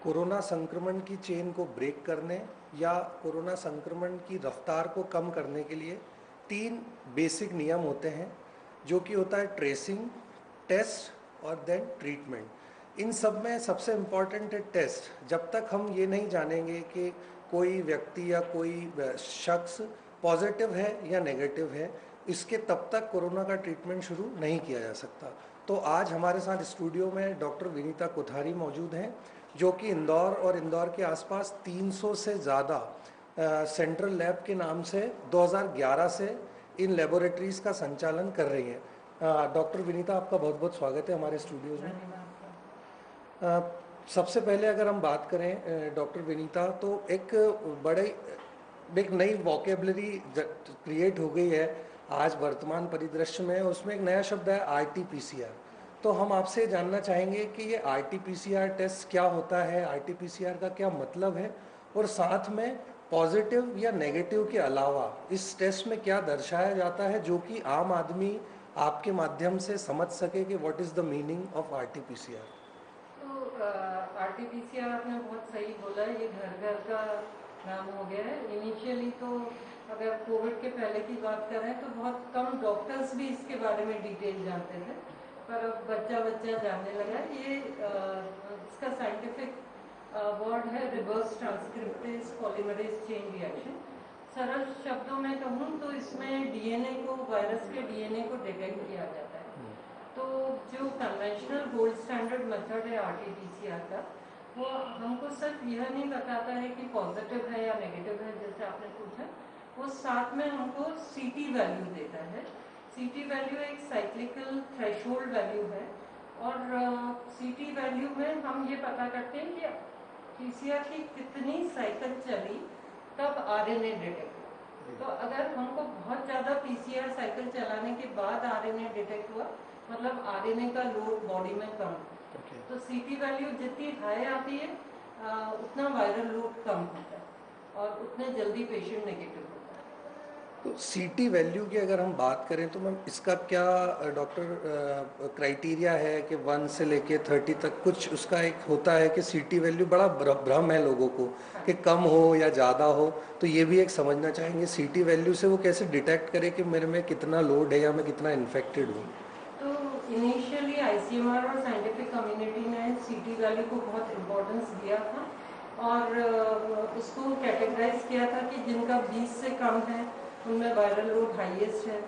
Corona संक्रमण की chain को ब्रेक करने या कोरोना संक्रमण की रफ्तार को कम करने के लिए 3 बेसिक नियम होते हैं, जो कि होता है ट्रेसिंग, टेस्ट और देन ट्रीटमेंट। इन सब में सबसे इम्पॉर्टेंट है टेस्ट। जब तक हम ये नहीं जानेंगे कि कोई व्यक्ति या कोई शख्स पॉजिटिव है या नेगेटिव है, इसके तब तक कोरोना का ट्रीटमेंट शुरू नहीं किया जा सकता। तो आज हमारे साथ स्टूडियो में डॉक्टर विनीता कोठारी मौजूद हैं, जो कि इंदौर और इंदौर के आसपास 300 से ज़्यादा सेंट्रल लैब के नाम से 2011 से इन लेबोरेटरीज़ का संचालन कर रही हैं। डॉक्टर विनीता, आपका बहुत बहुत स्वागत है हमारे स्टूडियोज़ में। सबसे पहले अगर हम बात करें डॉक्टर विनीता, तो एक नई वोकेबलरी क्रिएट हो गई है आज वर्तमान परिदृश्य में। उसमें एक नया शब्द है RT-PCR। तो हम आपसे जानना चाहेंगे कि ये RT-PCR टेस्ट क्या होता है, RT-PCR का क्या मतलब है, और साथ में पॉजिटिव या नेगेटिव के अलावा इस टेस्ट में क्या दर्शाया जाता है, जो कि आम आदमी आपके माध्यम से समझ सके कि what is the meaning of RT-PCR। तो RT-PCR आपने बहुत सही बोला, ये घर घर का नाम हो गया है। इनिशियली तो अगर कोविड के पहले की बात करें तो बहुत कम डॉक्टर्स भी इसके बारे में डिटेल जानते थे, पर अब बच्चा बच्चा जानने लगा। ये इसका साइंटिफिक वर्ड है reverse transcriptase polymerase chain reaction. सरल शब्दों में कहूँ तो इसमें डीएनए को, वायरस के डीएनए को डिटेक्ट किया जाता है। तो जो कन्वेंशनल गोल्ड स्टैंडर्ड मेथड है RT-PCR का, वो हमको सिर्फ यह नहीं बताता है कि पॉजिटिव है या नेगेटिव है, जैसे आपने पूछा। वो साथ में हमको CT वैल्यू देता है। CT वैल्यू एक साइक्लिकल थ्रेशोल्ड वैल्यू है, और CT वैल्यू में हम ये पता करते हैं कि PCR की कितनी साइकिल चली तब RNA डिटेक्ट हुआ। तो अगर हमको बहुत ज़्यादा PCR साइकिल चलाने के बाद RNA डिटेक्ट हुआ, मतलब RNA का लोड बॉडी में कम है। तो CT वैल्यू जितनी हाई आती है उतना वायरल लोड कम होता है और उतने जल्दी पेशेंट नेगेटिव होता है। तो CT वैल्यू की अगर हम बात करें तो मैम, इसका क्या डॉक्टर क्राइटेरिया है कि 1 से लेके 30 तक कुछ उसका एक होता है कि CT वैल्यू बड़ा भ्रम है लोगों को कि कम हो या ज़्यादा हो। तो ये भी एक समझना चाहेंगे, CT वैल्यू से वो कैसे डिटेक्ट करे कि मेरे में कितना लोड है या मैं कितना इन्फेक्टेड हूँ। तो इनिशियली ICMR और साइंटिफिक कम्युनिटी ने CT वैल्यू को बहुत इम्पोर्टेंस दिया था, और उसको कैटेगराइज किया था कि जिनका 20 से कम है उनमें वायरल लोड हाईएस्ट है,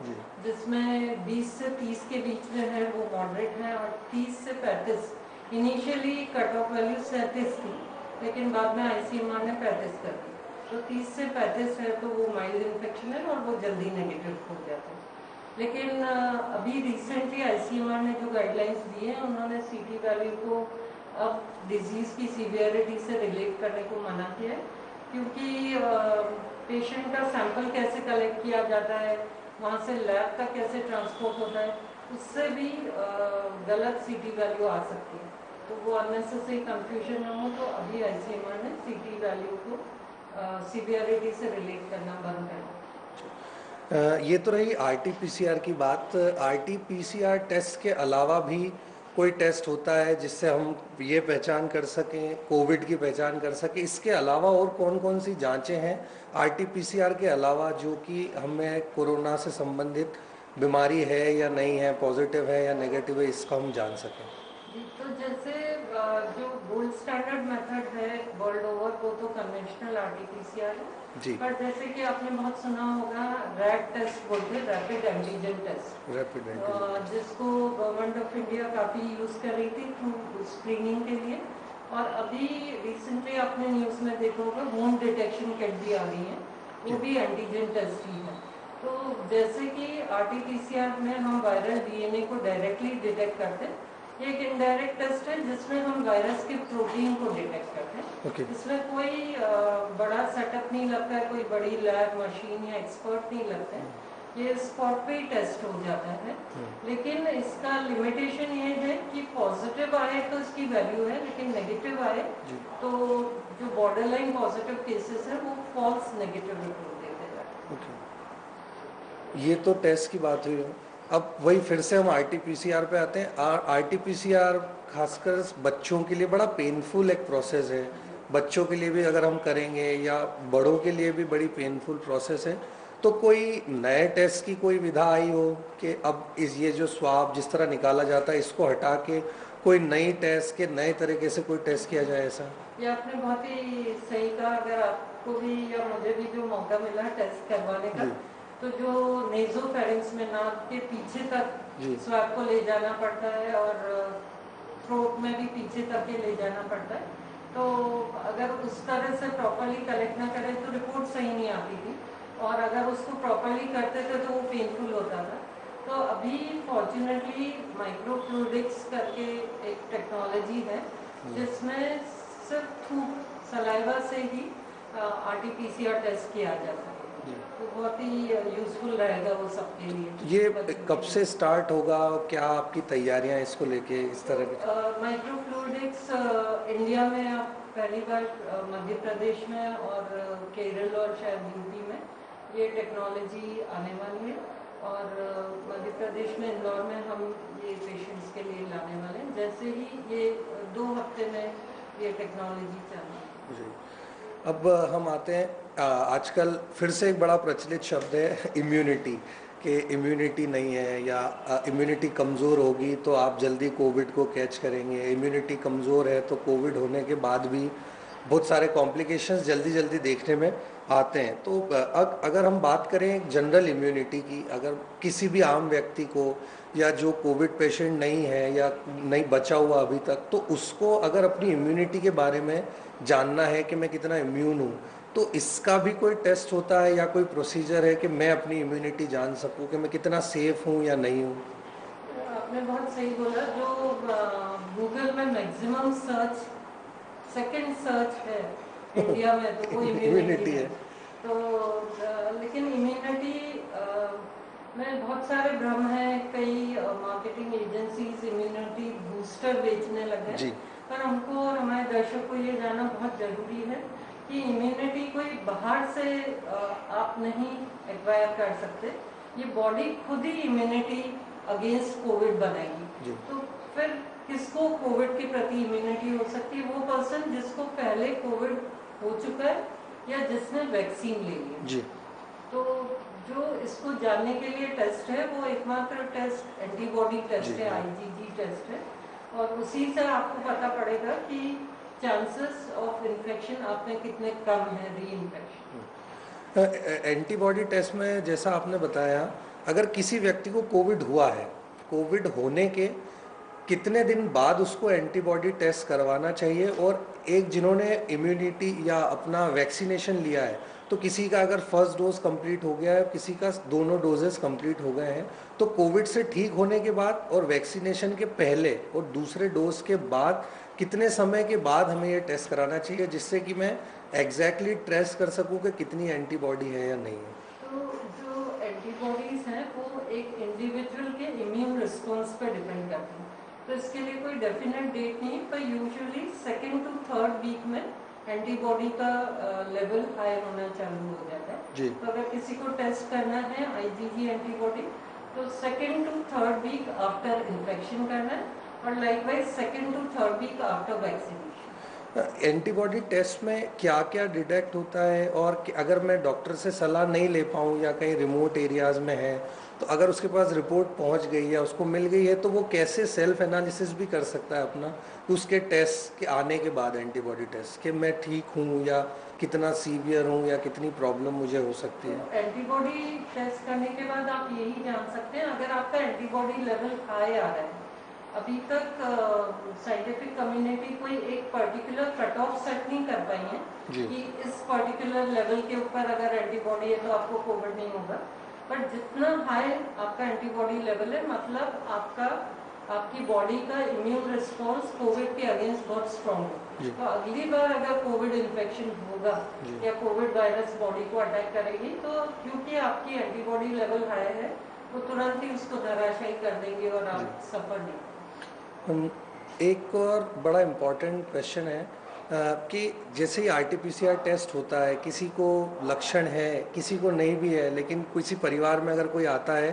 जिसमें 20 से 30 के बीच में है वो मॉडरेट है, और 30 से 35 इनिशियली कट ऑफ वैल्यू 37 थी, लेकिन बाद में ICMR ने 35 कर दी। तो 30 से 35 है तो वो माइल्ड इन्फेक्शन है और वो जल्दी नेगेटिव हो जाता है। लेकिन अभी रिसेंटली ICMR ने जो गाइडलाइंस दी हैं, उन्होंने CT वैल्यू को अब डिजीज़ की सीवियरिटी से रिलेट करने को मना किया है, क्योंकि पेशेंट का सैंपल कैसे कलेक्ट किया जाता है, वहाँ से लैब तक कैसे ट्रांसपोर्ट होता है, उससे भी गलत CT वैल्यू आ सकती है। तो वो अननेसेसरी कंफ्यूजन न हो, तो अभी ICMR ने CT वैल्यू को सीवियरिटी से रिलेट करना बंद कर दिया। ये तो रही RT-PCR की बात। RT-PCR टेस्ट के अलावा भी कोई टेस्ट होता है जिससे हम ये पहचान कर सकें, कोविड की पहचान कर सकें? इसके अलावा और कौन कौन सी जांचें हैं RT-PCR के अलावा, जो कि हमें कोरोना से संबंधित बीमारी है या नहीं है, पॉजिटिव है या नेगेटिव है, इसका हम जान सकें? तो जैसे जो गोल्ड स्टैंडर्ड मेथड है वर्ल्ड ओवर, वो तो कन्वेंशनल RT-PCR है। जी। पर जैसे कि आपने बहुत सुना होगा रैट टेस्ट बोलते हैं, rapid antigen test, rapid antigen जिसको गवर्नमेंट ऑफ इंडिया काफ़ी यूज़ कर रही थी थ्रू स्क्रीनिंग के लिए। और अभी रिसेंटली आपने न्यूज़ में देखा होगा वुंड डिटेक्शन किट भी आ रही है, वो भी एंटीजन टेस्ट ही है। तो जैसे कि RT-PCR में हम वायरल DNA को डायरेक्टली डिटेक्ट करते हैं, एक इनडायरेक्ट टेस्ट है जिसमें हम वायरस के प्रोटीन को डिटेक्ट करते हैं। इसमें कोई बड़ा सेटअप नहीं लगता है, कोई बड़ी लैब मशीन या एक्सपर्ट नहीं लगते हैं, ये स्पॉट पे ही टेस्ट हो जाता है। लेकिन इसका लिमिटेशन ये है कि पॉजिटिव आए तो इसकी वैल्यू है, लेकिन नेगेटिव आए तो जो बॉर्डरलाइन पॉजिटिव केसेस है वो फॉल्स नेगेटिव रिपोर्ट देते हैं। ये तो टेस्ट की बात हुई। अब वही फिर से हम आरटीपीसीआर पे आते हैं। आरटीपीसीआर खासकर बच्चों के लिए बड़ा पेनफुल एक प्रोसेस है। बच्चों के लिए भी अगर हम करेंगे या बड़ों के लिए भी बड़ी पेनफुल प्रोसेस है। तो कोई नए टेस्ट की कोई विधा आई हो कि अब ये जो स्वाब जिस तरह निकाला जाता है इसको हटा के कोई नई टेस्ट के नए तरीके से कोई टेस्ट किया जाए ऐसा? ये आपने बहुत ही सही कहा। अगर आपको भी या मुझे भी जो मौका मिला टेस्ट करवाने का, जी तो जो नेजोफेरिंक्स में नाक के पीछे तक जी स्वाब को ले जाना पड़ता है और थ्रोट में भी पीछे तक के ले जाना पड़ता है। तो अगर उस तरह से प्रॉपरली कलेक्ट ना करें तो रिपोर्ट सही नहीं आती थी, और अगर उसको प्रॉपरली करते थे तो वो पेनफुल होता था। तो अभी फॉर्चुनेटली माइक्रोफ्लूइडिक्स करके एक टेक्नोलॉजी है जिसमें सिर्फ थूक सलाइवा से ही आरटीपीसीआर टेस्ट किया जा सकता है। तो बहुत ही यूजफुल रहेगा वो सबके लिए। ये कब से स्टार्ट होगा? क्या आपकी तैयारियां इसको लेके इस तरह की? माइक्रोफ्लूइडिक्स इंडिया में आप पहली बार मध्य प्रदेश में और केरल और शायद यूपी में ये टेक्नोलॉजी आने वाली है। और मध्य प्रदेश में इंदौर में हम ये पेशेंट्स के लिए लाने वाले हैं। जैसे ही ये 2 हफ्ते में ये टेक्नोलॉजी चल जी। अब हम आते हैं आजकल फिर से एक बड़ा प्रचलित शब्द है इम्यूनिटी, कि इम्यूनिटी नहीं है या इम्यूनिटी कमज़ोर होगी तो आप जल्दी कोविड को कैच करेंगे, इम्यूनिटी कमज़ोर है तो कोविड होने के बाद भी बहुत सारे कॉम्प्लिकेशंस जल्दी जल्दी देखने में आते हैं। तो अगर हम बात करें जनरल इम्यूनिटी की, अगर किसी भी आम व्यक्ति को या जो कोविड पेशेंट नहीं है या नहीं बचा हुआ अभी तक, तो उसको अगर अपनी इम्यूनिटी के बारे में जानना है कि मैं कितना इम्यून हूँ, तो इसका भी कोई टेस्ट होता है या कोई प्रोसीजर है कि मैं अपनी इम्यूनिटी जान सकूं कि मैं कितना सेफ हूं या नहीं हूं? आपने बहुत सही बोला। जो गूगल में मैक्सिमम सर्च सेकंड सर्च है इंडिया में तो वो इम्यूनिटी है। तो लेकिन इम्यूनिटी में बहुत सारे भ्रम हैं। कई मार्केटिंग एजेंसीज इम्यूनिटी बूस्टर बेचने लगे। जी पर हमको और हमारे दर्शकों को ये जानना बहुत ज़रूरी है कि इम्यूनिटी कोई बाहर से आप नहीं एक्वायर कर सकते। ये बॉडी खुद ही इम्यूनिटी अगेंस्ट कोविड बनाएगी। तो फिर किसको कोविड के प्रति इम्यूनिटी हो सकती है? वो पर्सन जिसको पहले कोविड हो चुका है या जिसने वैक्सीन ले लिया। जी। तो जो इसको जानने के लिए टेस्ट है वो एकमात्र टेस्ट एंटीबॉडी टेस्ट है, आईजीजी टेस्ट है। और उसी से आपको पता पड़ेगा कि चांसेस ऑफ इन्फेक्शन आप में कितने कम है, री इन्फेक्शन। एंटीबॉडी टेस्ट में जैसा आपने बताया, अगर किसी व्यक्ति को कोविड हुआ है, कोविड होने के कितने दिन बाद उसको एंटीबॉडी टेस्ट करवाना चाहिए? और एक जिन्होंने इम्यूनिटी या अपना वैक्सीनेशन लिया है, तो किसी का अगर फर्स्ट डोज कंप्लीट हो गया है, किसी का दोनों डोजेस कंप्लीट हो गए हैं, तो कोविड से ठीक होने के बाद और वैक्सीनेशन के पहले और दूसरे डोज के बाद कितने समय के बाद हमें ये टेस्ट कराना चाहिए, जिससे कि मैं एग्जैक्टली ट्रेस कर सकूं कि कितनी एंटीबॉडी है या नहीं है? तो जो एंटीबॉडीज हैं वो एक इंडिविजुअल के इम्यून रिस्पॉन्स पर डिपेंड करती हैं। तो इसके लिए कोई डेफिनेट डेट नहीं, पर usually 2nd to 3rd week में एंटीबॉडी का लेवल हाई होना चालू हो जाता है। जी। तो अगर किसी को टेस्ट करना है आईजीजी एंटीबॉडी, तो 2nd to 3rd week after infection करना है, और likewise 2nd to 3rd week after vaccination. Antibody test में क्या क्या डिटेक्ट होता है? और अगर मैं डॉक्टर से सलाह नहीं ले पाऊँ या कहीं रिमोट एरियाज़ में है, तो अगर उसके पास रिपोर्ट पहुंच गई या उसको मिल गई है, तो वो कैसे सेल्फ एनालिसिस भी कर सकता है अपना उसके टेस्ट के आने के बाद, एंटीबॉडी टेस्ट, कि मैं ठीक हूँ या कितना सीवियर हूँ या कितनी प्रॉब्लम मुझे हो सकती है? एंटीबॉडी टेस्ट करने के बाद आप यही जान सकते हैं अगर आपका एंटीबॉडी लेवल हाई आ रहा है। अभी तक साइंटिफिक कम्युनिटी कोई एक पर्टिकुलर कट ऑफ सेट नहीं कर पाई है कि इस पर्टिकुलर लेवल के ऊपर अगर एंटीबॉडी है तो आपको कोविड नहीं होगा। पर जितना हाई आपका एंटीबॉडी लेवल है, मतलब आपकी बॉडी का इम्यून रिस्पॉन्स कोविड के अगेंस्ट बहुत स्ट्रॉन्ग है। तो अगली बार अगर कोविड इन्फेक्शन होगा या कोविड वायरस बॉडी को अटैक करेगी, तो क्योंकि आपकी एंटीबॉडी लेवल हाई है वो तुरंत ही उसको धराशायी कर देंगे और आप सफर नहीं। एक और बड़ा इम्पॉर्टेंट क्वेश्चन है कि जैसे ही आरटीपीसीआर टेस्ट होता है, किसी को लक्षण है, किसी को नहीं भी है, लेकिन किसी परिवार में अगर कोई आता है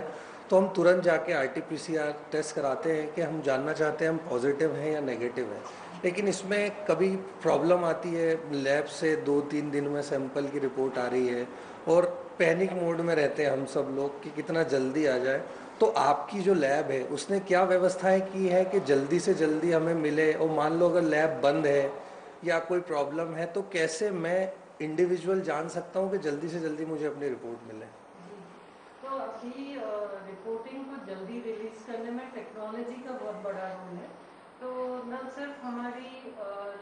तो हम तुरंत जाके आरटीपीसीआर टेस्ट कराते हैं कि हम जानना चाहते हैं हम पॉजिटिव हैं या नेगेटिव हैं। लेकिन इसमें कभी प्रॉब्लम आती है, लैब से 2-3 दिन में सैंपल की रिपोर्ट आ रही है और पैनिक मोड में रहते हैं हम सब लोग कि कितना जल्दी आ जाए। तो आपकी जो लैब है उसने क्या व्यवस्थाएं की है कि जल्दी से जल्दी हमें मिले, और मान लो अगर लैब बंद है या कोई प्रॉब्लम है तो कैसे मैं इंडिविजुअल जान सकता हूँ कि जल्दी से जल्दी मुझे अपनी रिपोर्ट मिले? जी, तो अभी रिपोर्टिंग को जल्दी रिलीज करने में टेक्नोलॉजी का बहुत बड़ा रोल है। तो न सिर्फ हमारी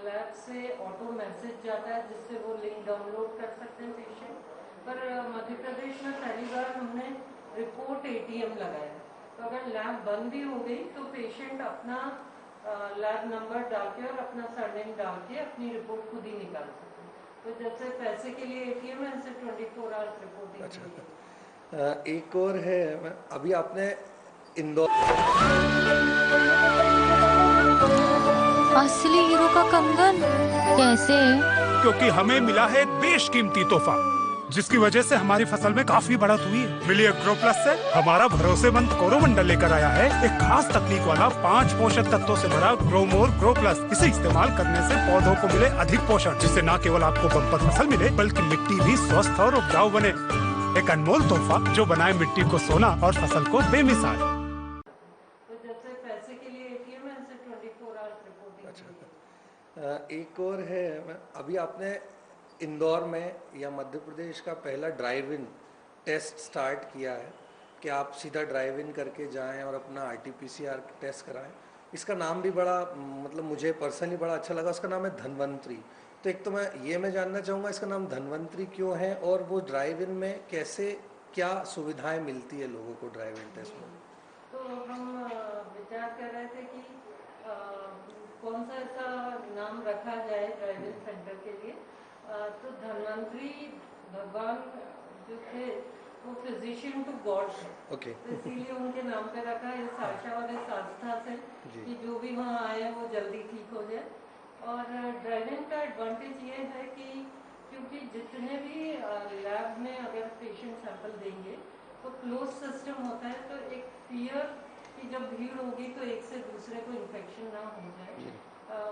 लैब से ऑटो मैसेज जाता है जिससे वो लिंक डाउनलोड कर सकते हैं पेशेंट, पर मध्य प्रदेश में पहली बार हमने रिपोर्ट एटीएम लगाया। तो अगर लैब बंद भी हो गई तो पेशेंट अपना लैब नंबर डाल के और अपना सरनेम डाल के अपनी रिपोर्ट खुद ही निकाल सकते हैं। तो जैसे पैसे के लिए एटीएम है, ऐसे 24 आवर्स रिपोर्टिंग के लिए। एक और है, अभी आपने इंदौर असली हीरो का कंगन कैसे? क्योंकि हमें मिला है बेशकीमती तोहफा, जिसकी वजह से हमारी फसल में काफी बढ़त हुई है। मिली ग्रो प्लस से हमारा भरोसेमंद कोरोमंडल लेकर आया है एक खास तकनीक वाला 5 पोषक तत्वों से भरा ग्रोमोर ग्रो प्लस। इसे इस्तेमाल करने से पौधों को मिले अधिक पोषण, जिससे न केवल आपको बम्पर फसल मिले बल्कि मिट्टी भी स्वस्थ और उपजाऊ बने। एक अनमोल तोहफा जो बनाए मिट्टी को सोना और फसल को बेमिसाल। तो जैसे पैसे के लिए एटीएम है, ऐसे 24 आवर्स रिपोर्टिंग के लिए। एक और है, अभी आपने इंदौर में या मध्य प्रदेश का पहला ड्राइव इन टेस्ट स्टार्ट किया है कि आप सीधा ड्राइव इन करके जाएं और अपना आरटीपीसीआर टेस्ट कराएं। इसका नाम भी बड़ा मतलब मुझे पर्सनली बड़ा अच्छा लगा, उसका नाम है धन्वंतरी। तो एक तो मैं जानना चाहूँगा इसका नाम धन्वंतरी क्यों है और वो ड्राइव इन में कैसे क्या सुविधाएं मिलती है लोगों को ड्राइव इन टेस्ट में? तो हम विचार कर रहे थे कि अ, कौन सा ऐसा नाम रखा जाए ड्राइव इन सेंटर के लिए। तो धन्वंतरी भगवान जो थे वो फिजिशियन टू गॉड थे। ओके। तो इसीलिए उनके नाम पे रखा है, इस आशा और इस आस्था से जी। कि जो भी वहाँ आए वो जल्दी ठीक हो जाए। और ड्राइविंग का एडवांटेज ये है कि क्योंकि जितने भी लैब में अगर पेशेंट सैंपल देंगे तो क्लोज सिस्टम होता है, तो एक फियर कि जब भीड़ होगी तो एक से दूसरे को इन्फेक्शन ना हो जाए,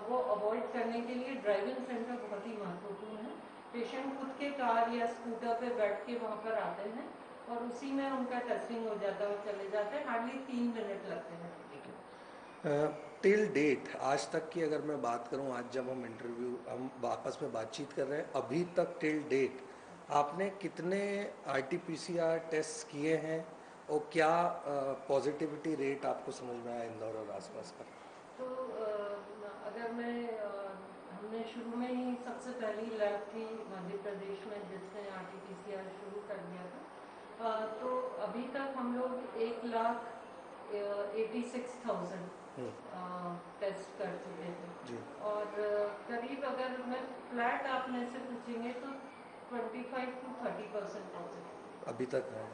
वो अवॉइड करने के लिए ड्राइविंग सेंटर बहुत ही महत्वपूर्ण है। पेशेंट खुद के कार या स्कूटर पे बैठ के वहाँ पर आते हैं और उसी में उनका टेस्टिंग हो जाता है और चले जाते हैं, हार्डली 3 मिनट लगते हैं। टिल डेट आज तक की अगर मैं बात करूं, आज जब हम आपस में बातचीत कर रहे हैं, अभी तक टिल डेट आपने कितने आरटीपीसीआर टेस्ट किए हैं और क्या पॉजिटिविटी रेट आपको समझ में आया इंदौर और आसपास का? तो अगर मैं हमने शुरू में ही सबसे पहली लैब थी मध्य प्रदेश में जिसने आरटीपीसीआर शुरू कर दिया था। तो अभी तक हम लोग 1,86,000 टेस्ट कर चुके थे। और करीब अगर मैं फ्लैट आप में से पूछेंगे तो 25 to 30% पॉजिटिव अभी तक है।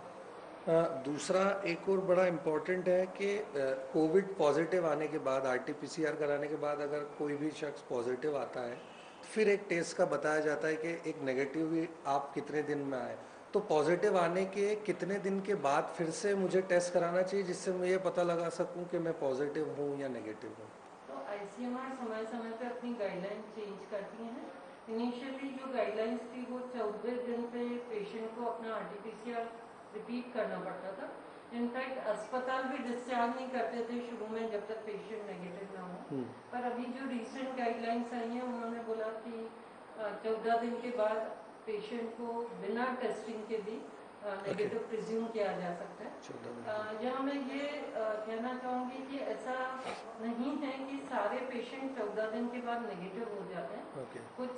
दूसरा एक और बड़ा इम्पोर्टेंट है कि कोविड पॉजिटिव आने के बाद आरटीपीसीआर कराने के बाद अगर कोई भी शख्स पॉजिटिव आता है फिर एक टेस्ट का बताया जाता है कि एक नेगेटिव भी आप कितने दिन में आए। तो पॉजिटिव आने के कितने दिन के बाद फिर से मुझे टेस्ट कराना चाहिए जिससे मैं ये पता लगा सकूं कि मैं पॉजिटिव हूं या नेगेटिव हूं? तो आईसीएमआर समय समय पे अपनी गाइडलाइन चेंज करती हैं। इनिशियली जो गाइडलाइंस थी वो 14 दिन पे पेशेंट को अपना आरटीपीसीआर रिपीट करना पड़ता था। इनफैक्ट अस्पताल भी डिस्चार्ज नहीं करते थे शुरू में जब तक पेशेंट नेगेटिव ना हो। पर अभी जो रिसेंट गाइडलाइंस आई हैं उन्होंने बोला कि 14 दिन के बाद पेशेंट को बिना टेस्टिंग के भी नेगेटिव प्रिज्यूम किया जा सकता है। यहाँ मैं ये कहना चाहूँगी कि ऐसा नहीं है कि सारे पेशेंट 14 दिन के बाद नेगेटिव हो जाते हैं। कुछ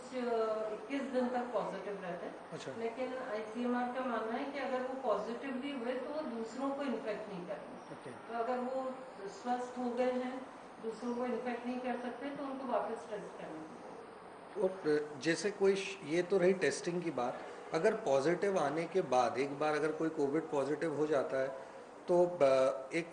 21 दिन तक पॉजिटिव रहते हैं। लेकिन आईसीएमआर का मानना है कि अगर वो पॉजिटिव भी हुए तो वो दूसरों को इन्फेक्ट नहीं करेंगे। तो अगर वो स्वस्थ हो गए हैं, दूसरों को इन्फेक्ट नहीं कर सकते, तो उनको वापस टेस्ट करना चाहिए। और जैसे कोई ये तो रही टेस्टिंग की बात, अगर पॉजिटिव आने के बाद एक बार अगर कोई कोविड पॉजिटिव हो जाता है तो एक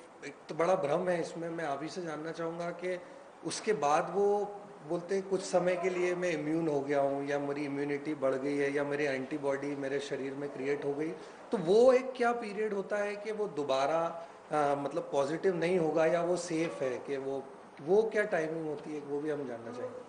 तो बड़ा भ्रम है इसमें, मैं आप ही से जानना चाहूँगा कि उसके बाद वो बोलते हैं कुछ समय के लिए मैं इम्यून हो गया हूँ या मेरी इम्यूनिटी बढ़ गई है या मेरी एंटीबॉडी मेरे शरीर में क्रिएट हो गई, तो वो एक क्या पीरियड होता है कि वो दोबारा मतलब पॉजिटिव नहीं होगा या वो सेफ है कि वो क्या टाइमिंग होती है वो भी हम जानना चाहेंगे।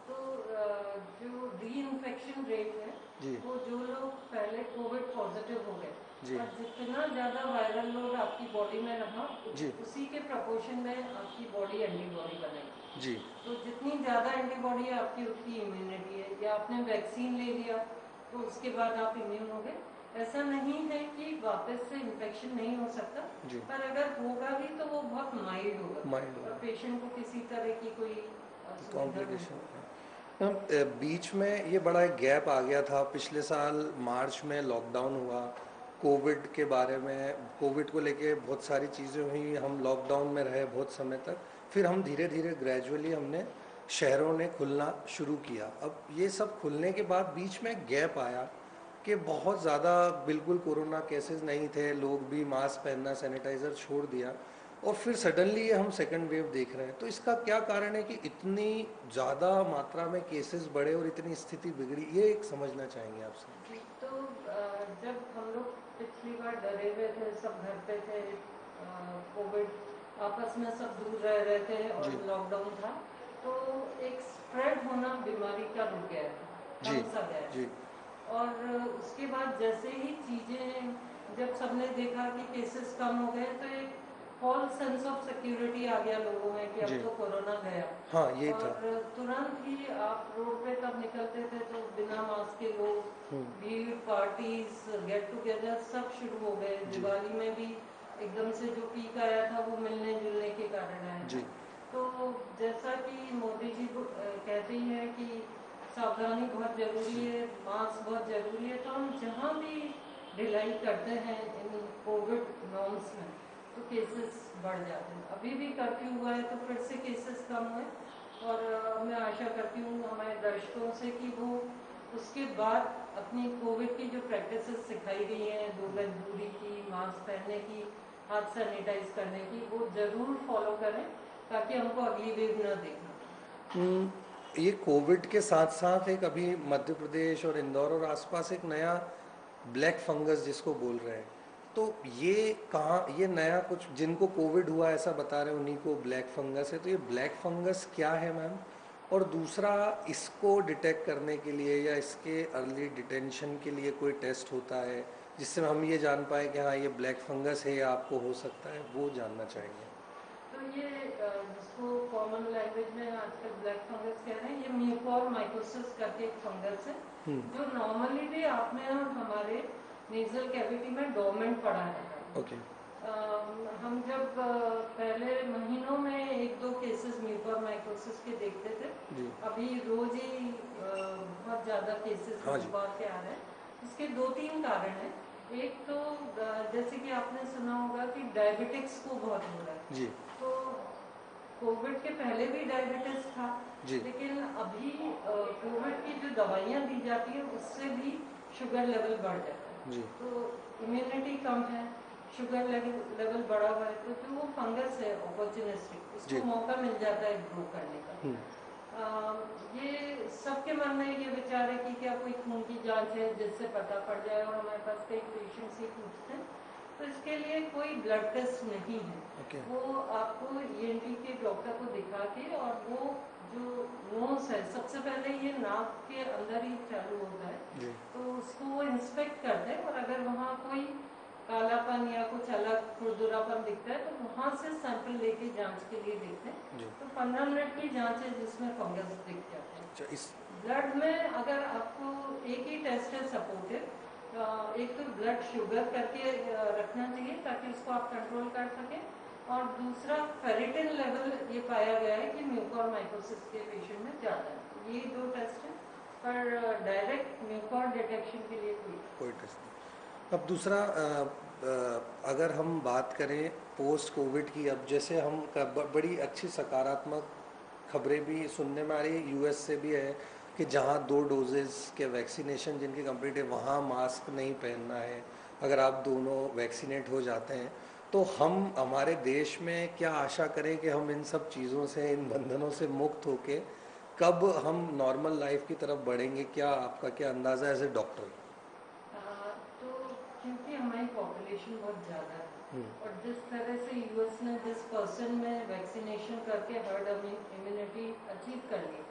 जो री इन्फेक्शन रेट है जी वो जो लोग पहले कोविड पॉजिटिव हो गए जी और जितना ज़्यादा वायरल लोड आपकी बॉडी में रहा जी उसी के प्रपोर्शन में आपकी बॉडी एंटीबॉडी बनेगी। जी तो जितनी ज़्यादा एंटीबॉडी है आपकी उतनी इम्यूनिटी है, या आपने वैक्सीन ले लिया तो उसके बाद आप इम्यून हो गए। ऐसा नहीं है कि वापस से इन्फेक्शन नहीं हो सकता, जी पर अगर होगा भी तो वो बहुत माइल्ड होगा माइंड और पेशेंट को किसी तरह की कोई असुविधा नहीं कॉम्प्लिकेशन। होगी। मैम बीच में ये बड़ा एक गैप आ गया था, पिछले साल मार्च में लॉकडाउन हुआ, कोविड के बारे में, कोविड को लेके बहुत सारी चीज़ें हुई, हम लॉकडाउन में रहे बहुत समय तक, फिर हम धीरे धीरे ग्रेजुअली हमने शहरों ने खुलना शुरू किया। अब ये सब खुलने के बाद बीच में गैप आया कि बहुत ज़्यादा बिल्कुल कोरोना केसेस नहीं थे, लोग भी मास्क पहनना सैनिटाइज़र छोड़ दिया, और फिर सडनली ये हम सेकंड वेव देख रहे हैं। तो इसका क्या कारण है कि इतनी ज़्यादा मात्रा में केसेस बढ़े और इतनी स्थिति बिगड़ी, ये एक समझना चाहेंगे आपसे। जी, तो जब हम लोग पिछली बार डरे हुए थे, सब घर पे थे, कोविड आपस में सब दूर रह रहे थे और जी लॉकडाउन था, तो एक स्प्रेड होना बीमारी का रुक गया था, जी कम सा गया। जी और उसके बाद जैसे ही चीज़ें, जब सबने देखा कि केसेस कम हो गए तो एक फॉल्स सेंस ऑफ सिक्योरिटी आ गया लोगों में कि अब जी तो कोरोना गया। हाँ यही था। और तुरंत ही आप रोड पे तब निकलते थे तो बिना मास्क के लोग, भीड़, पार्टीज, गेट टुगेदर सब शुरू हो गए। जी दिवाली में भी एकदम से जो पीक आया था वो मिलने जुलने के कारण आया था। जी तो जैसा कि मोदी जी कहते ही हैं कि सावधानी बहुत ज़रूरी है, मास्क बहुत ज़रूरी है, तो हम जहाँ भी ढिलाई करते हैं इन कोविड नॉर्म्स में तो केसेस बढ़ जाते हैं। अभी भी कर्फ्यू हुआ है तो फिर से केसेस कम हुए, और मैं आशा करती हूँ हमारे दर्शकों से कि वो उसके बाद अपनी कोविड की जो प्रैक्टिसेस सिखाई गई हैं, 2 गज दूरी की, मास्क पहनने की, हाथ सैनिटाइज करने की, वो ज़रूर फॉलो करें ताकि हमको अगली वेव न देखना। हम्म, ये कोविड के साथ साथ एक अभी मध्य प्रदेश और इंदौर और आसपास एक नया ब्लैक फंगस जिसको बोल रहे हैं, तो ये कहाँ, ये नया कुछ जिनको कोविड हुआ ऐसा बता रहे हैं उन्हीं को ब्लैक फंगस है, तो ये ब्लैक फंगस क्या है मैम? और दूसरा, इसको डिटेक्ट करने के लिए या इसके अर्ली डिटेंशन के लिए कोई टेस्ट होता है जिससे हम ये जान पाए कि हाँ ये ब्लैक फंगस है या आपको हो सकता है, वो जानना चाहेंगे। तो ये जिसको कॉमन लैंग्वेज में आजकल ब्लैक फंगस कह रहे हैं, ये म्यूकोरमाइकोसिस करके एक फंगस है जो नॉर्मली भी आप में और हमारे नेजल कैविटी में डोर्मेंट पड़ा रहता है। ओके हम जब पहले महीनों में 1-2 केसेस म्यूकोरमाइकोसिस के देखते थे, जी अभी रोज ही बहुत ज़्यादा केसेस हाँ जी बात के आ रहे हैं। इसके 2-3 कारण हैं। एक तो जैसे कि आपने सुना होगा कि डायबिटिक्स को बहुत हो रहा है। जी तो कोविड के पहले भी डायबिटीज था, जी लेकिन अभी कोविड की जो दवाइयाँ दी जाती है उससे भी शुगर लेवल बढ़ जाता है। जी तो इम्यूनिटी कम है, शुगर लेवल बढ़ा हुआ है, तो जो वो फंगस है अपॉर्चुनिस्टिक, जी उसको मौका मिल जाता है ग्रो करने का। ये सबके मन में ये विचार है कि क्या कोई खून की जांच है जिससे पता पड़ जाए, और हमारे पास कई पेशेंट्स ये पूछते हैं। तो इसके लिए कोई ब्लड टेस्ट नहीं है, ओके वो आपको ईएनटी के डॉक्टर को दिखा के, और वो जो नोज है सबसे पहले ये नाक के अंदर ही चालू होता है, जी तो उसको वो इंस्पेक्ट करते हैं, और अगर वहाँ कोई कालापन या कुछ अलग खुरदुरापन दिखता है तो वहाँ से सैंपल लेके जांच के लिए देखते हैं। जी तो 15 मिनट की जांच है जिसमें फंगस दिख जाता है। अच्छा इस ब्लड में अगर आपको एक ही टेस्ट है सपोर्टिव, एक तो ब्लड शुगर करके रखना चाहिए ताकि उसको आप कंट्रोल कर सकें, और दूसरा फेरिटिन लेवल ये पाया गया है कि म्यूकोरमाइकोसिस के पेशेंट में ज़्यादा है। ये 2 टेस्ट हैं, पर डायरेक्ट म्यूकोर डिटेक्शन के लिए कोई टेस्ट नहीं। अब दूसरा अगर हम बात करें पोस्ट कोविड की, अब जैसे हम बड़ी अच्छी सकारात्मक खबरें भी सुनने में आ रही है, यूएस से भी है कि जहां 2 डोजेस के वैक्सीनेशन जिनकी कंप्लीट है वहां मास्क नहीं पहनना है अगर आप दोनों वैक्सीनेट हो जाते हैं। तो हम हमारे देश में क्या आशा करें कि हम इन सब चीज़ों से, इन बंधनों से मुक्त होके कब हम नॉर्मल लाइफ की तरफ बढ़ेंगे, क्या आपका क्या अंदाज़ा है एज ए डॉक्टर? तो क्योंकि हमारी पॉपुलेशन बहुत ज़्यादा है, और जिस तरह से यूएस करके हर्ड इम्यूनिटी अचीव कर ली,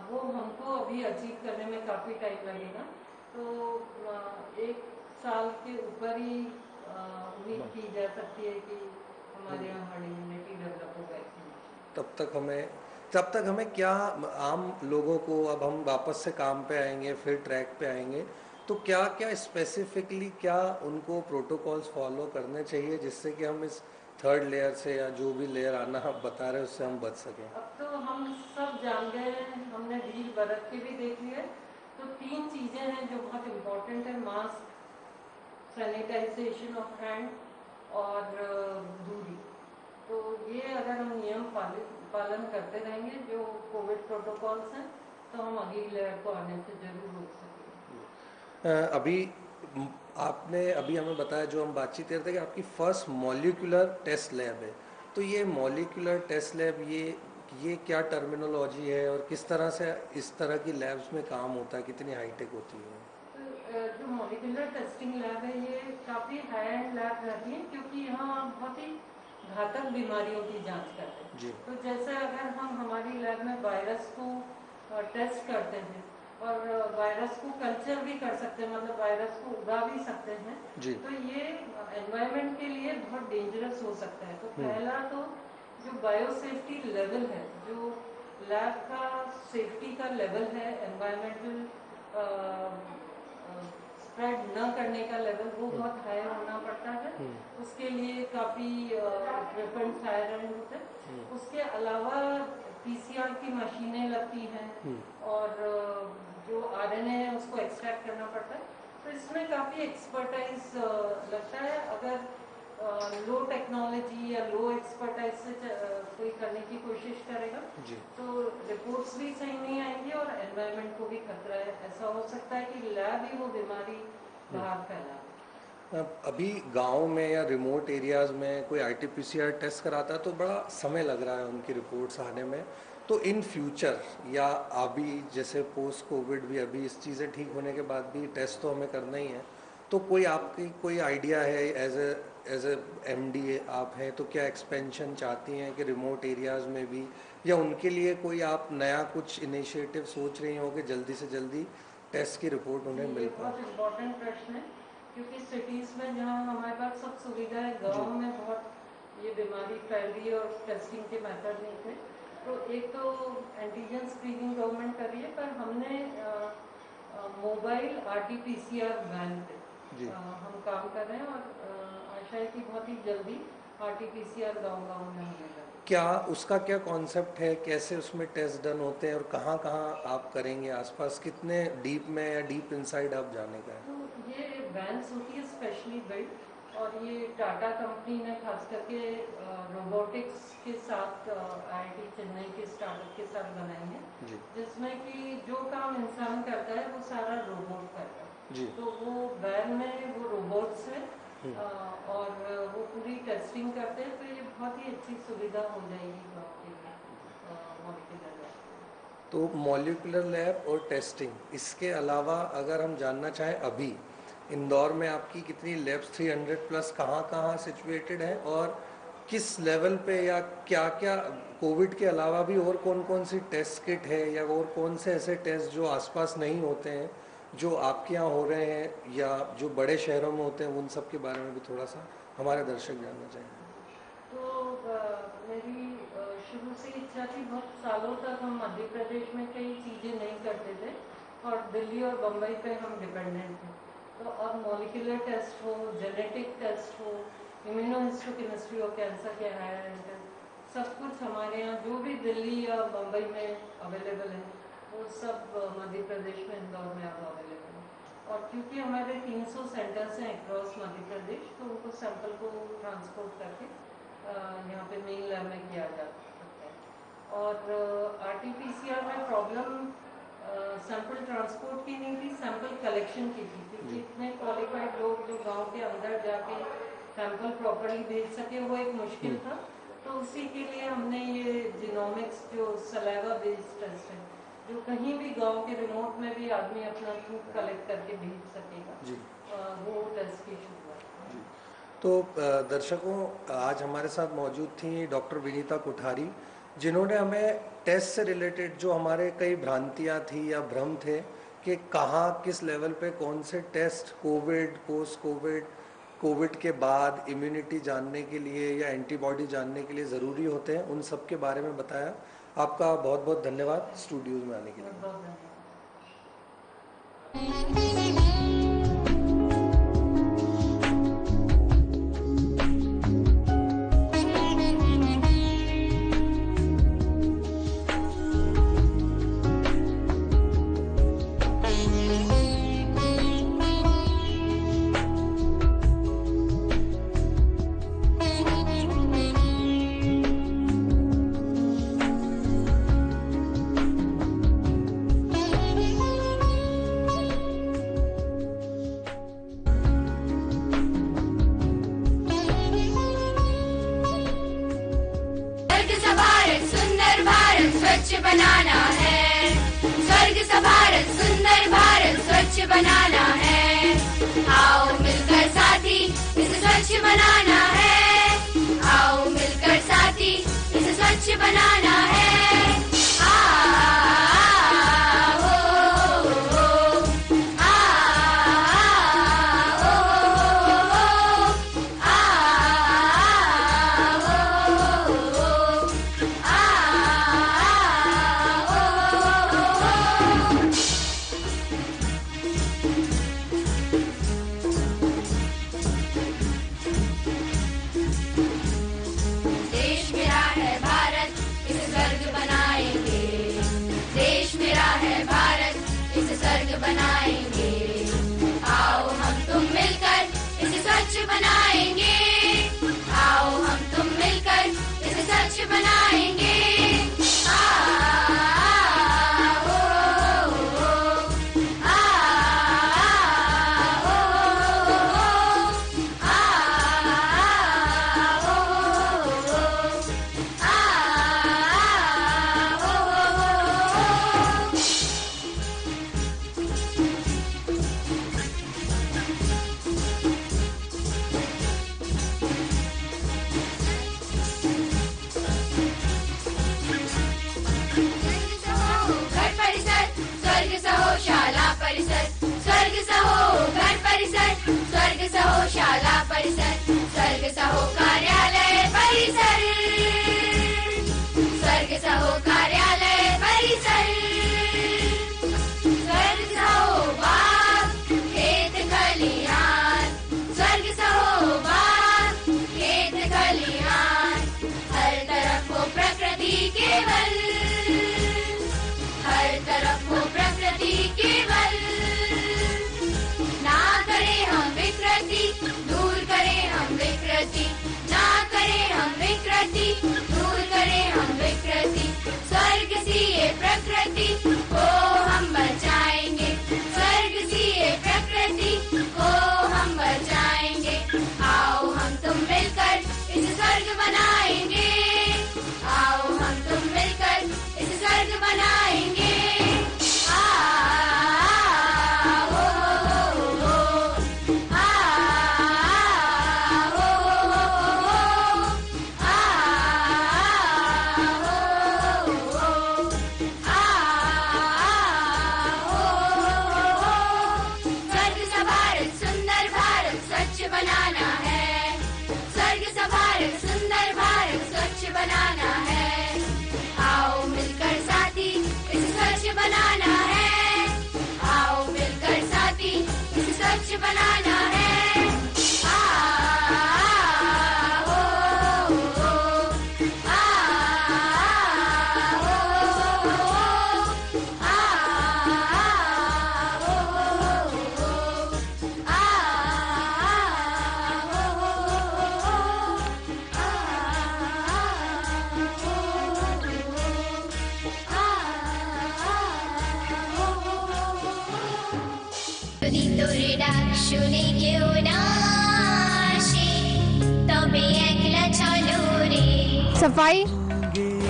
वो हमको अभी अचीव करने में काफ़ी टाइम लगेगा। तो 1 साल के ऊपर ही उम्मीद की जा सकती है कि हमारे यहाँ हर्ड इम्यूनिटी डेवलप हो वैक्सीनेशन। तब तक हमें क्या, आम लोगों को, अब हम वापस से काम पे आएंगे, फिर ट्रैक पे आएंगे, तो क्या क्या स्पेसिफिकली क्या उनको प्रोटोकॉल्स फॉलो करने चाहिए जिससे कि हम इस थर्ड लेयर से या जो भी लेयर आना आप बता रहे हैं उससे हम बच सकें? अब तो हम सब जान गए हैं, हमने ढील बरत के भी देख लिया। तो 3 चीज़ें हैं जो बहुत इम्पोर्टेंट है: मास्क, सैनिटाइजेशन ऑफ हैंड और दूरी। तो ये अगर हम नियम पालन करते रहेंगे जो कोविड प्रोटोकॉल्स हैं, तो हम अगली लहर को आने से जरूर रोक सकेंगे। अभी हमें बताया, जो हम बातचीत कर रहे थे, कि आपकी फर्स्ट मॉलिक्यूलर टेस्ट लैब है। तो ये मॉलिक्यूलर टेस्ट लैब, ये क्या टर्मिनोलॉजी है और किस तरह से इस तरह की लैब्स में काम होता है, कितनी हाईटेक होती है? जो मॉलिक्यूलर टेस्टिंग लैब है ये काफ़ी हाई एंड लैब रहती है, क्योंकि यहाँ बहुत ही घातक बीमारियों की जांच करते हैं। जी। तो जैसे अगर हम हमारी लैब में वायरस को टेस्ट करते हैं और वायरस को कल्चर भी कर सकते हैं, मतलब वायरस को उगा भी सकते हैं, जी। तो ये एनवायरनमेंट के लिए बहुत डेंजरस हो सकता है। तो पहला तो जो बायोसेफ्टी लेवल है, जो लैब का सेफ्टी का लेवल है, एनवायरमेंटल स्प्रेड न करने का लेवल, वो बहुत हाई होना पड़ता है। उसके लिए काफ़ी इक्विपमेंट्स हायर एंड होते हैं। उसके अलावा पीसीआर की मशीनें लगती हैं और जो आरएनए है उसको एक्सट्रैक्ट करना पड़ता है। तो इसमें काफ़ी एक्सपर्टाइज लगता है। अगर लो टेक्नोलॉजी या लो एक्सपर्टाइज से कोई करने की कोशिश करेगा जी। तो रिपोर्ट्स भी सही नहीं आएंगी और एनवायरनमेंट को भी खतरा है। ऐसा हो सकता है कि लैब ही वो बीमारी बाहर फैला। अभी गांव में या रिमोट एरियाज़ में कोई आरटीपीसीआर टेस्ट कराता है तो बड़ा समय लग रहा है उनकी रिपोर्ट्स आने में। तो इन फ्यूचर या अभी जैसे पोस्ट कोविड भी, अभी इस चीज़ें ठीक होने के बाद भी टेस्ट तो हमें करना ही है, तो कोई आपकी कोई आइडिया है एज ए एमडी आप हैं, तो क्या एक्सपेंशन चाहती हैं कि रिमोट एरियाज़ में भी, या उनके लिए कोई आप नया कुछ इनिशिएटिव सोच रही हो कि जल्दी से जल्दी टेस्ट की रिपोर्ट उन्हें मिल पाए? बहुत इम्पोर्टेंट प्रश्न है, क्योंकि सिटीज़ में जहाँ हमारे पास सब सुविधा है, गांव में बहुत ये बीमारी फैल रही है और टेस्टिंग के मेथड नहीं थे। तो एक तो एंटीजन स्क्रीनिंग गवर्नमेंट कर रही है, पर हमने मोबाइल आरटीपीसीआर वैन पे हम काम कर रहे हैं और आशा है कि बहुत ही जल्दी आरटीपीसीआर गाँव-गाँव में होने लगे। क्या उसका क्या कॉन्सेप्ट है, कैसे उसमें टेस्ट डन होते हैं और कहाँ कहाँ आप करेंगे, आसपास कितने डीप में या डीप इनसाइड आप जाने का है? तो ये वैन्स होती है स्पेशली बिल्ड, और ये टाटा कंपनी ने खास करके रोबोटिक्स के साथ आईआईटी चेन्नई के स्टार्टअप के साथ बनाई है, जिसमें कि जो काम इंसान करता है वो सारा रोबोट करता है। जी। तो वो वैन में वो रोबोट्स है और वो पूरी टेस्टिंग करते हैं। तो ये बहुत ही अच्छी सुविधा हो जाएगी गाँव के लिए मॉलिक्यूलर लैब। तो मॉलिक्यूलर लैब और टेस्टिंग, इसके अलावा अगर हम जानना चाहें, अभी इंदौर में आपकी कितनी लैब्स 300 प्लस कहाँ कहाँ सिचुएटेड है और किस लेवल पे, या क्या क्या कोविड के अलावा भी और कौन कौन सी टेस्ट किट है, या और कौन से ऐसे टेस्ट जो आसपास नहीं होते हैं जो आपके यहाँ हो रहे हैं या जो बड़े शहरों में होते हैं, उन सब के बारे में भी थोड़ा सा हमारे दर्शक जानना चाहेंगे। तो मेरी शुरू से इच्छा थी, बहुत सालों तक हम मध्य प्रदेश में कई चीज़ें नहीं करते थे और दिल्ली और बम्बई पे हम डिपेंडेंट थे। तो अब मॉलिक्यूलर टेस्ट हो, जेनेटिक टेस्ट हो, इम्यूनोहिस्टोकेमिस्ट्री हो, कैंसर के हायर एंड सब कुछ हमारे यहाँ जो भी दिल्ली या बम्बई में अवेलेबल है वो सब मध्य प्रदेश में इंदौर में अब अवेलेबल है। और क्योंकि हमारे 300 सेंटर्स हैं अक्रॉस मध्य प्रदेश, तो उनको सैंपल को ट्रांसपोर्ट करके यहाँ पे मेन लैब में किया जा सकता है। और आरटीपीसीआर में प्रॉब्लम सैंपल ट्रांसपोर्ट की नहीं थी, सैंपल कलेक्शन की थी, क्योंकि इतने क्वालिफाइड लोग जो गांव के अंदर जाके सैंपल प्रॉपरली भेज सके वो एक मुश्किल था। तो उसी के लिए हमने ये जीनोमिक्स जो सलाइवा बेस्ड टेस्ट है, जो कहीं भी गांव के रिमोट में भी आदमी अपना थूक कलेक्ट करके भेज सकेगा, वो टेस्ट की शुरुआत। तो दर्शकों, आज हमारे साथ मौजूद थी डॉक्टर विनीता कोठारी, जिन्होंने हमें टेस्ट से रिलेटेड जो हमारे कई भ्रांतियाँ थी या भ्रम थे कि कहाँ किस लेवल पे कौन से test covid, post covid, covid के बाद इम्यूनिटी जानने के लिए या एंटीबॉडी जानने के लिए ज़रूरी होते हैं, उन सब के बारे में बताया। आपका बहुत बहुत धन्यवाद स्टूडियोज़ में आने के लिए। बहुत धन्यवाद। बनाना है स्वर्ग सा भारत, सुंदर भारत स्वच्छ बनाना है। आओ मिलकर साथी इसे स्वच्छ बनाना है, आओ मिलकर साथी इसे स्वच्छ बनाना है। सफाई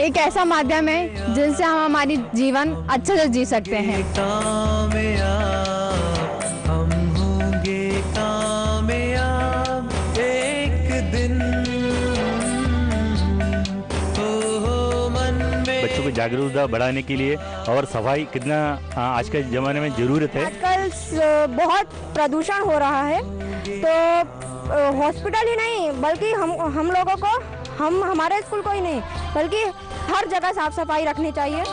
एक ऐसा माध्यम है जिनसे हम हमारी जीवन अच्छे से जी सकते हैं। हम होंगे कामयाब एक दिन। हो मन बच्चों को जागरूकता बढ़ाने के लिए और सफाई कितना आज के ज़माने में ज़रूरत है। आजकल बहुत प्रदूषण हो रहा है, तो हॉस्पिटल ही नहीं बल्कि हम लोगों को, हमारे स्कूल को ही नहीं बल्कि हर जगह साफ सफाई रखनी चाहिए।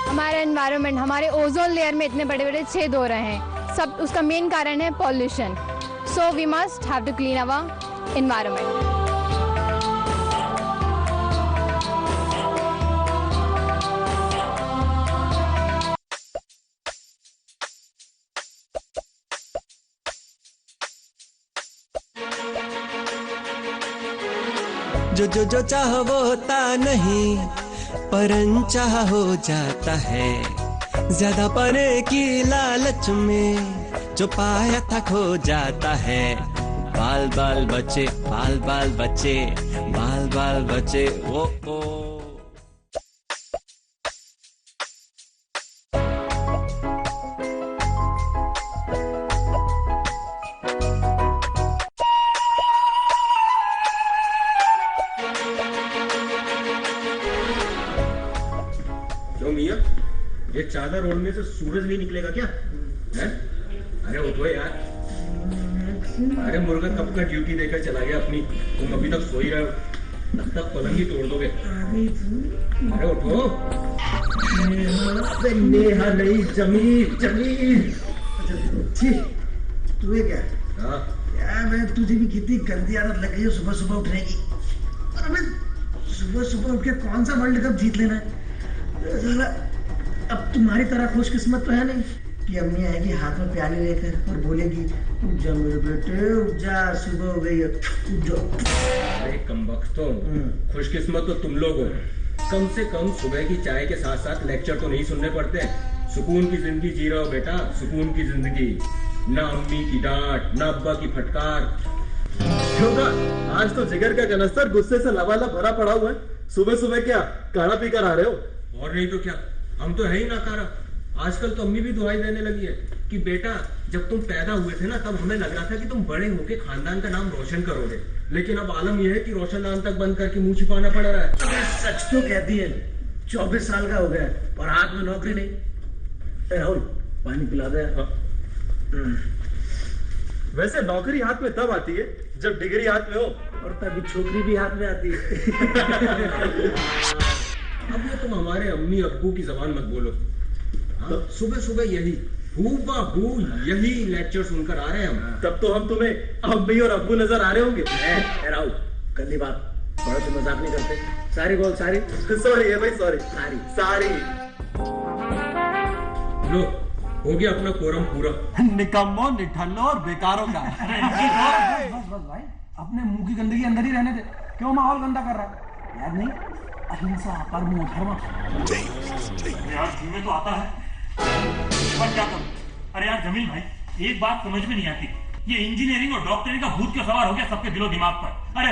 हमारा एनवायरनमेंट, हमारे ओजोन लेयर में इतने बड़े बड़े छेद हो रहे हैं, सब उसका मेन कारण है pollution. So we must have to clean our environment. जो चाह वो होता नहीं, पर अनचाह हो जाता है। ज्यादा पाने की लालच में जो पाया था खो जाता है। बाल बाल बचे, बाल बाल बचे, बाल बाल बचे, ओ। ये चादर ओढ़ने से सूरज नहीं निकलेगा क्या? है? अरे उठो यार। अरे मुर्गा कब का ड्यूटी देकर चला गया अपनी, तुम अभी तक सो ही रहे हो। तब तक पलंग ही तोड़ दोगे। अरे उठो। नेहा नहीं, जमील जमील। तू ये क्या? हाँ यार मैं तुझे भी कितनी गंदी आदत लग गई है सुबह सुबह उठने की। और हमें सुबह सुबह उठ के कौन सा वर्ल्ड कप जीत लेना है? अब तुम्हारी तरह खुशकिस्मत तो है नहीं कि अम्मी आएगी हाथ में प्याली लेकर और बोलेगी उठ जा मेरे बेटे, उठ जा, सुबह हो गई है, उठ जाओ। अरे कमबख्तों, खुशकिस्मत तो तुम लोग हो। कम से कम सुबह की चाय के साथ साथ लेक्चर तो नहीं सुनने पड़ते। सुकून की जिंदगी जी रहे हो बेटा, सुकून की जिंदगी। ना अम्मी की डांट, ना अब्बा की फटकार। क्यों? आज तो जिगर का कनस्तर गुस्से से लबालब भरा पड़ा हुआ है। सुबह सुबह क्या काढ़ा पीकर आ रहे हो? और नहीं तो क्या, हम तो है ही नाकारा। आजकल तो अम्मी भी दुआई देने लगी है कि बेटा जब तुम पैदा हुए थे ना, तब हमें लग रहा था कि तुम बड़े होके खानदान का नाम रोशन करोगे, लेकिन अब आलम यह है कि रोशनदान तक बंद करके मुंह छिपाना पड़ रहा है। अरे सच तो कहती है, 24 साल का हो गया और हाथ में नौकरी नहीं। राहुल पानी पिला दे। वैसे नौकरी हाथ में तब आती है जब डिग्री हाथ में हो, और तभी छोकरी भी हाथ में आती है। अब ये तुम हमारे अम्मी अब्बू की जबान मत बोलो। हाँ, सुबह सुबह यही हूबहू यही लेक्चर सुनकर आ रहे हैं हम। तब तो हम तुम्हें अम्मी और अब्बू नजर आ रहे होंगे। राहुल गंदी बात, बड़ों से मजाक नहीं करते। सारी बोल, सारी। सॉरी है भाई, सॉरी। सारी सारी। लो हो गया अपना कोरम पूरा। निकम्मो, निठल्लो और बेकारों का। बस भाई, अपने मुंह की गंदगी अंदर ही रहने दे। क्यों माहौल गंदा कर रहा है? याद नहीं, अहिंसा परमो धर्म। यार जीवे तो आता है, पर क्या करूं? अरे यार जमील भाई, एक बात समझ में नहीं आती, ये इंजीनियरिंग और डॉक्टरी का भूत क्यों सवार हो गया सबके दिलो दिमाग पर? अरे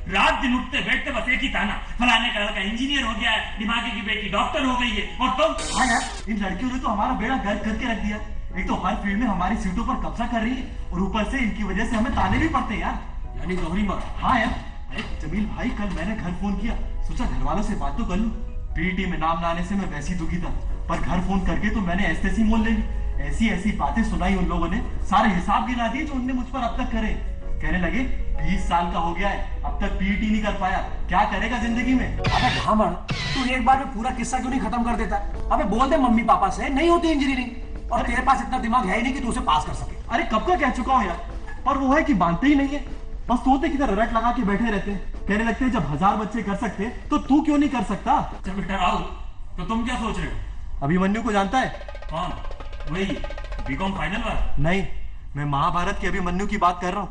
रात दिन उठते बैठते बस एक ही ताना, फलाने का लड़का इंजीनियर हो गया है, दिमागी की बेटी डॉक्टर हो गई है, और तुम? हाँ यार, इन लड़कियों ने तो हमारा बेड़ा गर्क करके रख दिया। एक तो हर फील्ड में हमारी सीटों पर कब्जा कर रही है और ऊपर से इनकी वजह से हमें ताने भी पड़ते हैं यार। यानी दोहरी मार। हाँ यार। जमील भाई, कल मैंने घर फोन किया, सोचा घर वालों से बात तो कर लूं। पीटी में नाम लाने से मैं वैसे ही दुखी था, पर घर फोन करके तो मैंने ऐसी मोल ले ली। ऐसी बातें सुनाई उन लोगों ने, सारे हिसाब गिना दिए जो उनने मुझ पर अब तक करे। कहने लगे 20 साल का हो गया है, अब तक पीटी नहीं कर पाया, क्या करेगा जिंदगी में? अबे घामड़, तू एक बार में पूरा किस्सा क्यों नहीं खत्म कर देता? अबे बोल दे मम्मी पापा से नहीं होती इंजीनियरिंग, और तेरे पास इतना दिमाग है ही नहीं कि तू उसे पास कर सके। अरे कब का कह चुका हूँ यार, पर वो है कि मानते ही नहीं है, बस तोते की तरह रट लगा के बैठे रहते हैं। कहने लगते हैं जब 1000 बच्चे कर सकते तो तू क्यों नहीं कर सकता? चल बेटा राहुल, तो तुम क्या सोच रहे हो? अभिमन्यु को जानता है? कौन? वही बीकॉम फाइनल वाला? नहीं, मैं महाभारत के अभिमन्यु की बात कर रहा हूँ।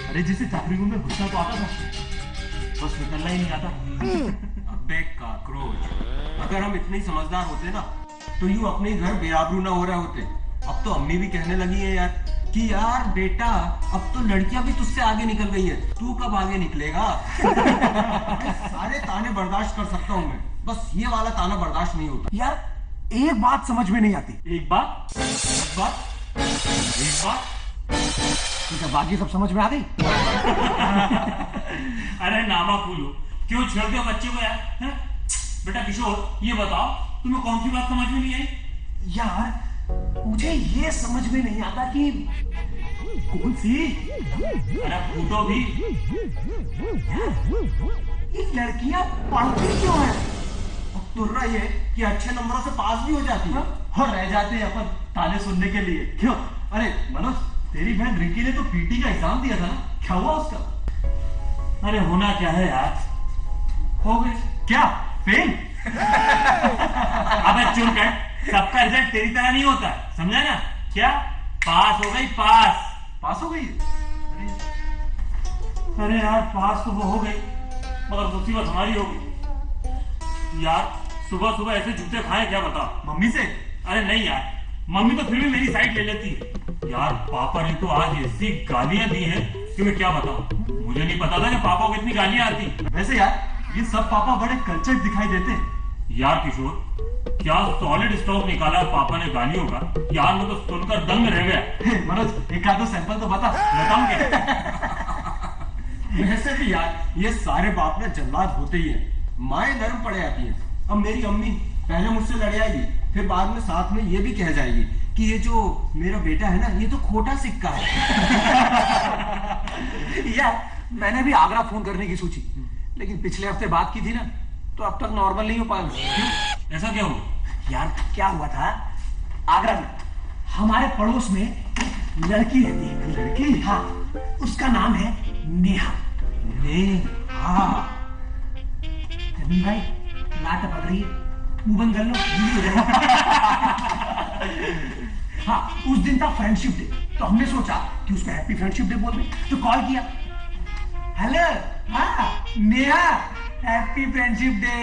अरे जिसे चाकरी में घुसना तो आता था, बस निकलना ही नहीं आता। अबे काकरोच, अगर हम इतने समझदार होते ना तो यूं अपने घर बेआबरू ना हो रहे होते। अब तो अम्मी भी कहने लगी है यार कि यार बेटा अब तो लड़कियां भी तुझसे आगे निकल गई है, तू कब आगे निकलेगा? सारे ताने बर्दाश्त कर सकता हूँ मैं, बस ये वाला ताना बर्दाश्त नहीं होता। यार एक बात समझ में नहीं आती। एक बात क्या बाकी सब समझ में आ गई? अरे नामा फूलो, क्यों छेड़ते हो बच्चे को यार? है? बेटा किशोर, ये बताओ तुम्हें कौन सी बात समझ में नहीं आई? यार मुझे ये समझ में नहीं आता कि कौन सी? अरे फूटो भी। ये लड़कियां पढ़ती क्यों हैं? तुर्रा ये कि अच्छे नंबरों से पास भी हो जाती है और रह जाते हैं अपन ताने सुनने के लिए। क्यों? अरे मनोज, तेरी बहन रिकी ने तो पीटी का एग्जाम दिया था ना, क्या हुआ उसका? अरे होना क्या है यार, हो गए। क्या फेल? अबे चुप कर, सबका रिजल्ट तेरी तरह नहीं होता, समझा ना? क्या पास हो गई? पास हो गई? अरे यार पास तो वो हो गई, मगर मुसीबत हमारी होगी यार। सुबह सुबह ऐसे जूते खाए क्या बताओ? मम्मी से? अरे नहीं यार, मम्मी तो फिर भी मेरी साइड ले लेती है यार। पापा ने तो आज ऐसी गालियां दी हैं कि मैं क्या बताऊं। मुझे नहीं पता था कि पापा को इतनी गालियां आती। वैसे यार ये सब पापा बड़े कल्चर्ड दिखाई देते हैं। यार किशोर, क्या सॉलिड स्टॉक निकाला पापा ने गालियों का यार, मैं तो सुनकर दंग रह गया। मनोज एक आध सैंपल तो बताऊं क्या? वैसे भी यार ये सारे बाप ना जल्लाद होते ही है, माएं नरम पड़ जाती है। अब मेरी अम्मी पहले मुझसे लड़ आएगी, फिर बाद में साथ में ये भी कह जाएगी कि ये जो मेरा बेटा है ना, ये तो खोटा सिक्का है। यार मैंने भी आगरा फोन करने की सोची, लेकिन पिछले हफ्ते बात की थी ना, तो अब तक नॉर्मल नहीं हो पाया। क्यों? ऐसा क्या हुआ? यार क्या हुआ था, आगरा में हमारे पड़ोस में लड़की रहती है। लड़की? हाँ, उसका नाम है नेहा। नेहा? रवि भाई लाट पड़ रही है, मुंह बंद कर लो। हाँ, उस दिन था फ्रेंडशिप डे, तो हमने सोचा कि उसको हैप्पी फ्रेंडशिप डे बोल दें, तो कॉल किया। हेलो, हाँ नेहा, हैप्पी फ्रेंडशिप डे,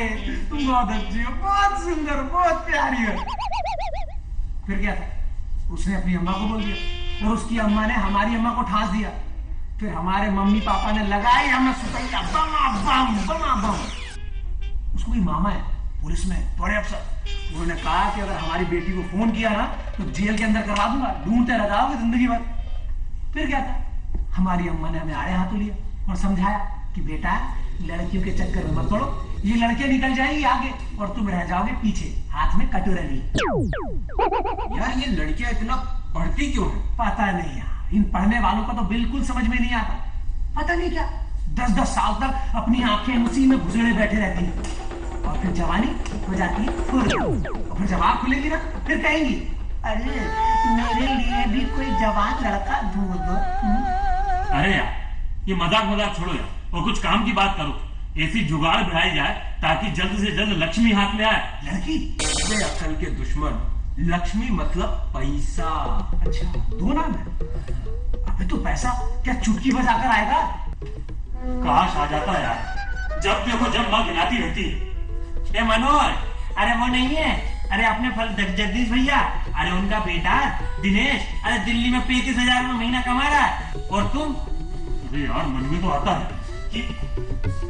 तुम बहुत अच्छी हो, बहुत सुंदर, बहुत प्यारी हो। फिर क्या था, उसने अपनी अम्मा को बोल दिया और उसकी अम्मा ने हमारी अम्मा को ठास दिया। फिर हमारे मम्मी पापा ने लगाई हमें सुतैया, बम। उसको भी मामा है पुलिस में, बड़े अफसर। उन्होंने कहा कि अगर हमारी बेटी को फोन किया ना तो जेल के अंदर करवा दूंगा, ढूंढते रह जाओगे जिंदगी भर। फिर क्या था, हमारी अम्मा ने हमें आड़े हाथों लिया और समझाया कि बेटा लड़कियों के चक्कर में मत पड़ो, ये लड़के निकल जाएंगी आगे और तुम रह जाओगे पीछे, हाथ में कटोरा लिए। यार ये लड़कियां इतना पढ़ती क्यों है? पता नहीं यार, इन पढ़ने वालों का तो बिल्कुल समझ में नहीं आता। पता नहीं क्या 10-10 साल तक अपनी आंखें उसी में घुसेड़े बैठे रहती हैं और फिर जवानी हो जाती है फुल, और फिर जब आंख खुलेगी ना फिर कहेंगी, अरे मेरे लिए भी कोई जवान लड़का ढूंढ दो। अरे यार ये मजाक छोड़ो यार और कुछ काम की बात करो। ऐसी जुगाड़ बढ़ाई जाए ताकि जल्द से जल्द लक्ष्मी हाथ में आए। लड़की? अरे अकल के दुश्मन, लक्ष्मी मतलब पैसा। अच्छा, दो नाम है? अबे तो पैसा क्या चुटकी बजाकर आएगा? काश आ जाता यार, जब देखो जब माँ गिनाती रहती है। ए मनोज, अरे वो नहीं है, अरे अपने फल जगदीश भैया, अरे उनका बेटा दिनेश, अरे दिल्ली में 35,000 में महीना कमा रहा है और तुम। अरे यार मन में तो आता है कि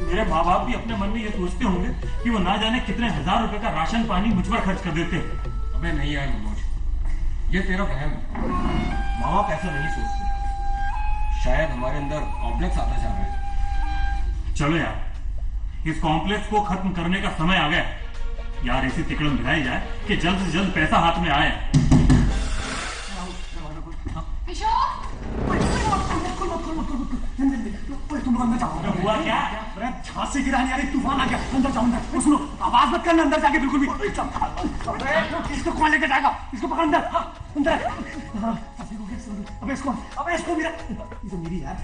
मेरे माँ बाप भी अपने मन में ये सोचते होंगे कि वो ना जाने कितने हजार रुपए का राशन पानी मुझ पर खर्च कर देते हैं। अबे नहीं यार मनोज, ये तेरा वहम है। माँ बाप ऐसा नहीं सोचते, शायद हमारे अंदर कॉम्प्लेक्स आता जा रहा है। चलो यार, इस कॉम्प्लेक्स को खत्म करने का समय आ गया यार। ऐसी तिकड़म भिड़ाई जाए कि जल्द से जल्द पैसा हाथ में आए। तुम अंदर जाओ। हुआ क्या? अरे झांसी की रानी, अरे तूफान आ गया, अंदर जाओ अंदर। सुनो, आवाज मत करना अंदर जाके बिल्कुल भी। इसको कौन लेकर जाएगा? इसको पकड़ अंदर, अंदर। अबे इसको मेरा, ये तो मेरी यार।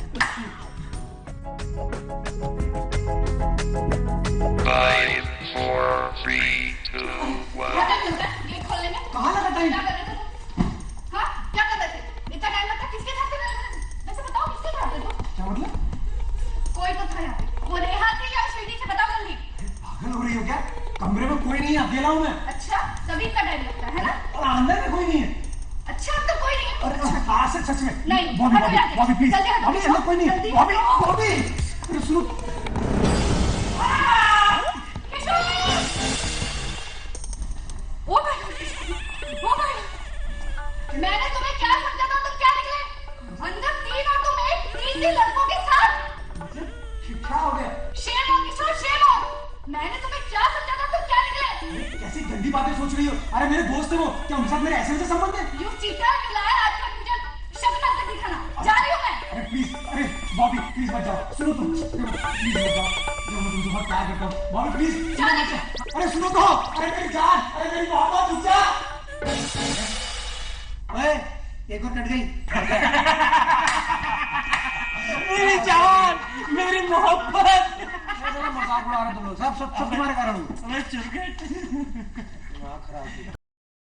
5, 4, 3, 2, 1। कहाँ लगा टाइम? हाँ, क्या कर रहे थे? इतना टाइम लगता किसके साथ थे? ऐसे बताओ किसके साथ थे तुम? क्या मतलब? कोई तो था यहाँ पे। वो नेहा थी या श्रीनी से? बताओ जल्दी। पागल हो रही हो क्या? कमरे में कोई नहीं है, अकेला हूँ मैं। अच्छा, तभी का टाइम लगता है ना? और अंदर में कोई नहीं है। अच्छा, अंदर कोई नहीं है? अरे अच्छा, सच में? नहीं, बॉबी प्लीज, जल्दी हटो। बॉबी अंदर कोई नहीं है। बॉबी, अरे सुनो। ओ भाई, मैंने तुम्हें क्या समझा था, तुम क्या निकले? अंदर 3 और इतने लड़कों के साथ? क्या हो गया? शेम हो किशोर, शेम हो। मैंने तुम्हें क्या समझा था, तुम क्या निकले? कैसी गंदी बातें सोच रही हो? अरे मेरे दोस्त है वो, क्या उनके साथ मेरे ऐसे संबंध है? You cheater, you liar, आज तक मुझे शक्ल तक दिखाना। जा रही हूँ मैं। अरे प्लीज, अरे बॉबी प्लीज मत जाओ, सुनो तुम, प्लीज मत जाओ, मैं तुमसे बहुत प्यार करता हूँ, बॉबी प्लीज सुनो मत जाओ, अरे सुनो तो, अरे मेरी जान, अरे मेरी मोहब्बत, रुक जा। ओए, एक और कट गई। मेरी जान, मेरी मोहब्बत। मजाक उड़ा रहे तुम लोग, सब तुम्हारे कारण हुआ। मैं चुप गया। खराब